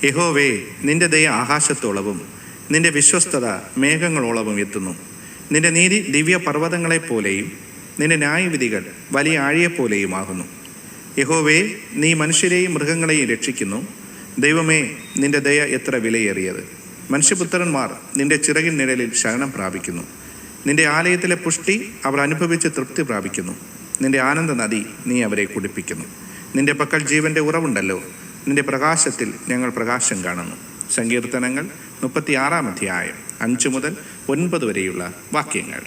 യഹോവേ, നിന്റെ ദയ ആകാശത്തോളവും നിന്റെ വിശ്വസ്തത മേഘങ്ങളോളവും എത്തുന്നു. നിന്റെ നീതി ദിവ്യ പർവ്വതങ്ങളെപ്പോലെയും നിന്റെ ന്യായവിധികൾ വലിയ ആഴിയെപ്പോലെയുമാകുന്നു. യഹോവേ, നീ മനുഷ്യരെയും മൃഗങ്ങളെയും രക്ഷിക്കുന്നു. ദൈവമേ, നിന്റെ ദയ എത്ര വിലയേറിയത്! മനുഷ്യപുത്രന്മാർ നിന്റെ ചിറകിൻ നിഴലിൽ ശരണം പ്രാപിക്കുന്നു. നിന്റെ ആലയത്തിലെ പുഷ്ടി അവർ അനുഭവിച്ച് തൃപ്തി പ്രാപിക്കുന്നു. നിന്റെ ആനന്ദ നദി നീ അവരെ കുടിപ്പിക്കുന്നു. നിന്റെ പക്കൽ ജീവന്റെ ഉറവുണ്ടല്ലോ. നിന്റെ പ്രകാശത്തിൽ ഞങ്ങൾ പ്രകാശം കാണുന്നു. സങ്കീർത്തനങ്ങൾ 36 അധ്യായം 5 മുതൽ 9 വരെയുള്ള വാക്യങ്ങൾ.